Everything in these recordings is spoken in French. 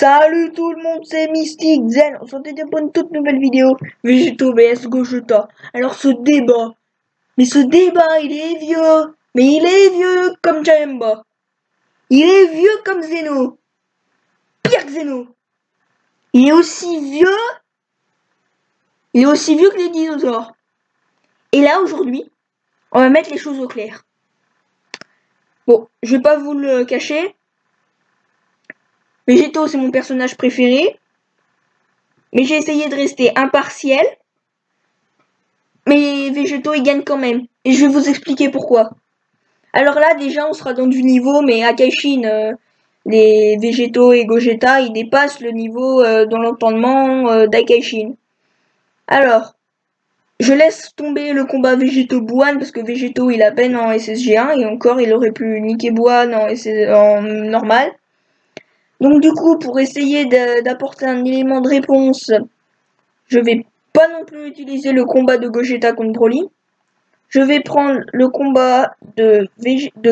Salut tout le monde, c'est Mystique Zen. On se retrouve pour une toute nouvelle vidéo. Végétaux vs Gogeta. Alors ce débat, il est vieux. Mais il est vieux comme Jaemba. Il est vieux comme Zeno. Pire que Zeno. Il est aussi vieux. Il est aussi vieux que les dinosaures. Et là aujourd'hui, on va mettre les choses au clair. Bon, je vais pas vous le cacher. Végétaux, c'est mon personnage préféré. Mais j'ai essayé de rester impartial. Mais Végétaux, il gagne quand même. Et je vais vous expliquer pourquoi. Alors là, déjà, on sera dans du niveau, mais Akaishin, les Végétaux et Gogeta, ils dépassent le niveau dans l'entendement d'Akaishin. Alors, je laisse tomber le combat Végétaux-Buan, parce que Végétaux, il a peine en SSG1, et encore, il aurait pu niquer Buan en normal. Donc du coup, pour essayer d'apporter un élément de réponse, je vais pas non plus utiliser le combat de Gogeta contre Broly. Je vais prendre le combat de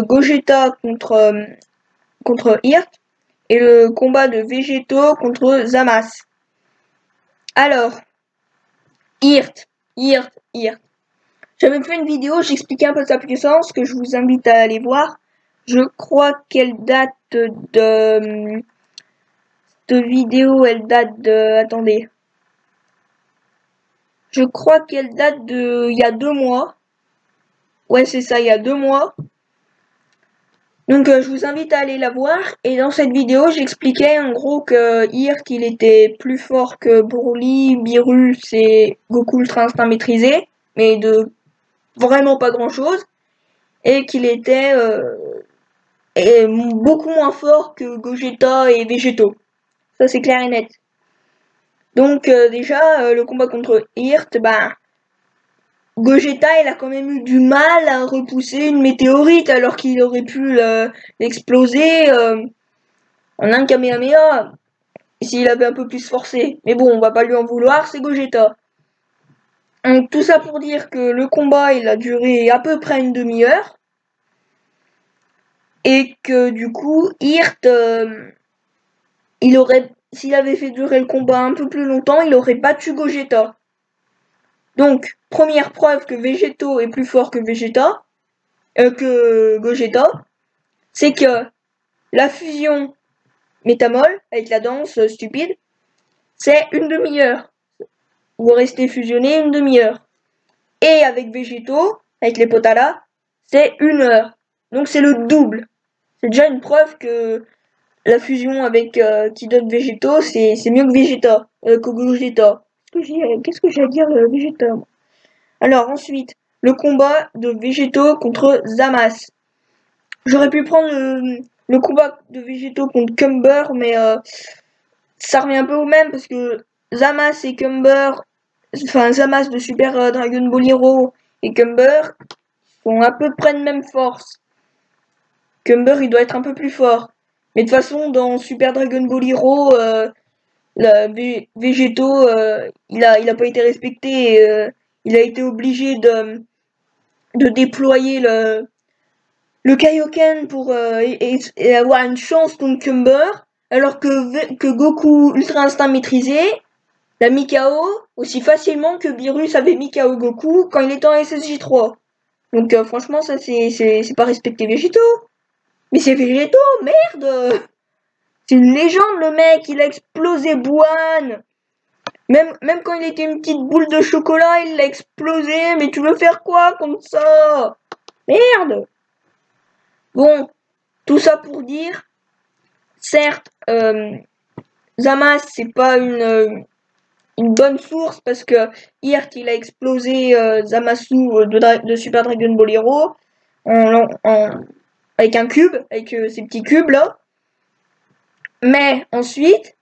Gogeta contre Hirt et le combat de Végétaux contre Zamasu. Alors, Hirt. J'avais fait une vidéo, j'expliquais un peu sa puissance, que je vous invite à aller voir. Je crois qu'elle date de... Cette vidéo, elle date de... Attendez. Je crois qu'elle date de... Il y a 2 mois. Ouais, c'est ça, il y a 2 mois. Donc je vous invite à aller la voir. Et dans cette vidéo, j'expliquais en gros que Hirt, il était plus fort que Broly, Beerus et Goku Ultra Instinct maîtrisé. Mais de vraiment pas grand chose. Et qu'il était beaucoup moins fort que Gogeta et Végétaux. Ça c'est clair et net. Donc déjà, le combat contre Hirt, bah... Gogeta, il a quand même eu du mal à repousser une météorite alors qu'il aurait pu l'exploser en un Kamehameha s'il avait un peu plus forcé. Mais bon, on va pas lui en vouloir, c'est Gogeta. Donc tout ça pour dire que le combat, il a duré à peu près une demi-heure. Et que du coup, Hirt, s'il avait fait durer le combat un peu plus longtemps, il aurait battu Gogeta. Donc, première preuve que Végétaux est plus fort que Gogeta, c'est que la fusion métamol, avec la danse stupide, c'est une demi-heure. Vous restez fusionné une demi-heure. Et avec Végétaux, avec les Potala, c'est 1 heure. Donc c'est le double. C'est déjà une preuve que la fusion avec qui donne Végétaux, c'est mieux que Gogeta. Qu'est-ce que j'ai à dire Végéta? Alors ensuite, le combat de Végétaux contre Zamasu. J'aurais pu prendre le combat de Végétaux contre Cumber, mais ça revient un peu au même parce que Zamasu et Cumber, enfin Zamasu de Super Dragon Ball Hero et Cumber sont à peu près de même force. Cumber, il doit être un peu plus fort. Mais de toute façon, dans Super Dragon Ball Hero, Végétaux, il a pas été respecté. Il a été obligé de déployer le Kaioken pour et avoir une chance contre Cumber, alors que Goku Ultra Instinct maîtrisé l'a mis KO aussi facilement que Beerus avait mis KO Goku quand il était en SSJ3. Donc franchement, ça c'est pas respecter Végétaux. Mais c'est Végétaux, merde. C'est une légende le mec, il a explosé Buan. Même quand il était une petite boule de chocolat, il l'a explosé. Mais tu veux faire quoi contre ça? Merde. Bon, tout ça pour dire, certes, Zamasu c'est pas une bonne source parce que Hirt il a explosé Zamasu de Super Dragon Ball Hero avec un cube, avec ces petits cubes là. Mais ensuite,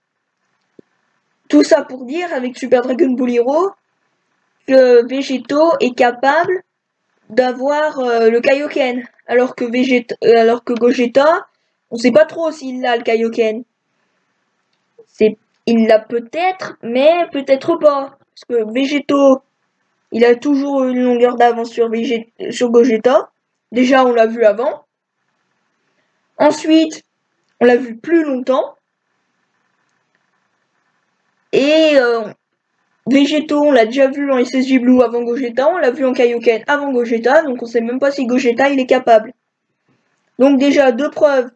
tout ça pour dire avec Super Dragon Ball Hero que Végétaux est capable d'avoir le Kaioken, alors que Gogeta, on sait pas trop s'il a le Kaioken. Il l'a peut-être, mais peut-être pas. Parce que Végétaux, il a toujours une longueur d'avance sur Gogeta. Déjà, on l'a vu avant. Ensuite, on l'a vu plus longtemps. Et Végéto, on l'a déjà vu en SSJ Blue avant Gogeta, on l'a vu en Kaioken avant Gogeta, donc on sait même pas si Gogeta il est capable. Donc déjà, 2 preuves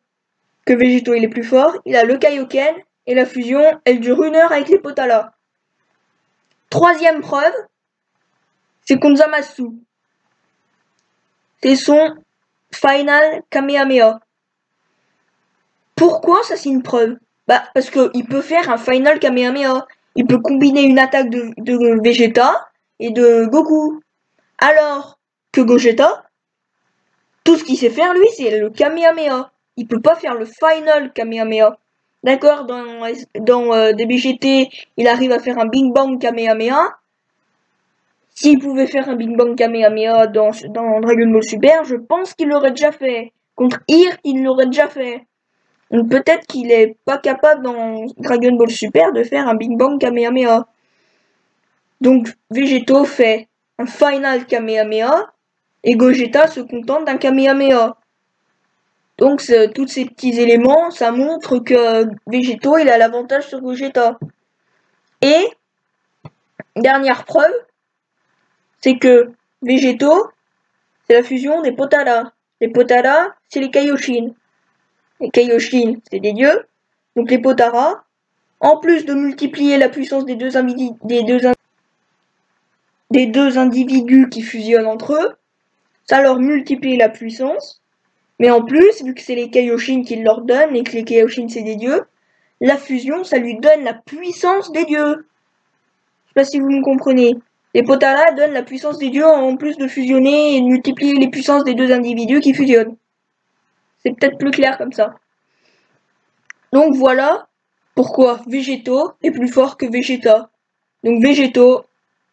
que Végéto il est plus fort, il a le Kaioken, et la fusion, elle dure 1 heure avec les Potala. 3e preuve, c'est contre Zamasu. C'est son Final Kamehameha. Pourquoi ça c'est une preuve? Bah parce qu'il peut faire un Final Kamehameha. Il peut combiner une attaque de Vegeta et de Goku. Alors que Gogeta, tout ce qu'il sait faire lui c'est le Kamehameha. Il peut pas faire le Final Kamehameha. D'accord, dans DBGT, il arrive à faire un Big Bang Kamehameha. S'il pouvait faire un Big Bang Kamehameha dans Dragon Ball Super, je pense qu'il l'aurait déjà fait. Contre Ir, il l'aurait déjà fait. Donc peut-être qu'il est pas capable dans Dragon Ball Super de faire un Big Bang Kamehameha. Donc Végéto fait un Final Kamehameha et Gogeta se contente d'un Kamehameha. Donc tous ces petits éléments, ça montre que Végéto il a l'avantage sur Gogeta. Et dernière preuve, c'est que Végéto, c'est la fusion des Potala. Les Potala, c'est les Kaioshin. Les Kaioshin, c'est des dieux. Donc les Potara, en plus de multiplier la puissance des deux individus qui fusionnent entre eux, ça leur multiplie la puissance. Mais en plus, vu que c'est les Kaioshin qui leur donnent et que les Kaioshin c'est des dieux, la fusion, ça lui donne la puissance des dieux. Je sais pas si vous me comprenez. Les Potala donnent la puissance des dieux en plus de fusionner et de multiplier les puissances des deux individus qui fusionnent. C'est peut-être plus clair comme ça. Donc voilà pourquoi Végéto est plus fort que Vegeta. Donc Végéto,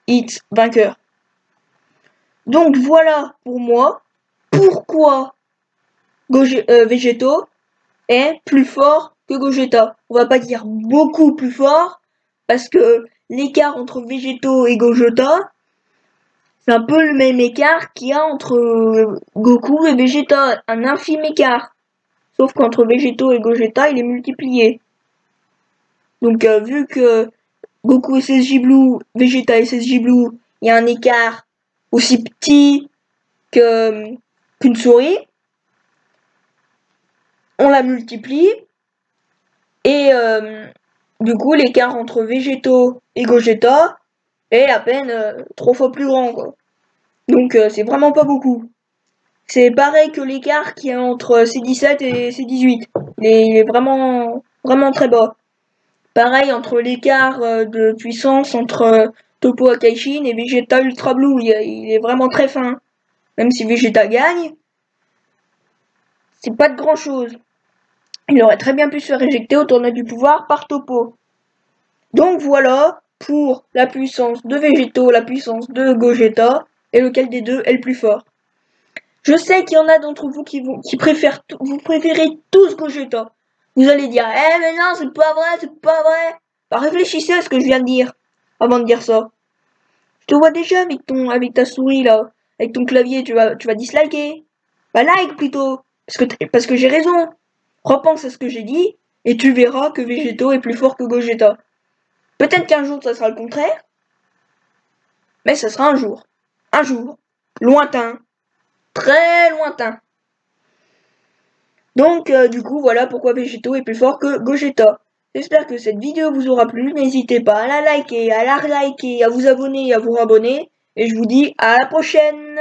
it's vainqueur. Donc voilà pour moi pourquoi Végéto est plus fort que Gogeta. On va pas dire beaucoup plus fort parce que l'écart entre Végéto et Gogeta, c'est un peu le même écart qu'il y a entre Goku et Vegeta, un infime écart. Sauf qu'entre Végéto et Gogeta, il est multiplié. Donc vu que Goku SSJ Blue, Vegeta SSJ Blue, il y a un écart aussi petit qu'une souris, on la multiplie et du coup l'écart entre Végéto et Gogeta est à peine 3 fois plus grand quoi. Donc c'est vraiment pas beaucoup. C'est pareil que l'écart qu'il y a entre C17 et C18. Il est vraiment très bas. Pareil entre l'écart de puissance entre Topo Akaishin et Vegeta Ultra Blue. Il est vraiment très fin. Même si Vegeta gagne, c'est pas de grand chose. Il aurait très bien pu se faire éjecter au tournoi du pouvoir par Topo. Donc voilà pour la puissance de Végéto, la puissance de Gogeta, et lequel des deux est le plus fort. Je sais qu'il y en a d'entre vous qui vous préférez tous Gogeta. Vous allez dire, mais non, c'est pas vrai. Bah, réfléchissez à ce que je viens de dire, avant de dire ça. Je te vois déjà avec ta souris là, avec ton clavier, tu vas disliker. Bah like plutôt, parce que j'ai raison. Repense à ce que j'ai dit, et tu verras que Végéto est plus fort que Gogeta. Peut-être qu'un jour ça sera le contraire, mais ça sera un jour. Un jour. Lointain. Très lointain. Donc du coup voilà pourquoi Végéto est plus fort que Gogeta. J'espère que cette vidéo vous aura plu. N'hésitez pas à la liker, à la reliker, à vous abonner et à vous abonner. Et je vous dis à la prochaine.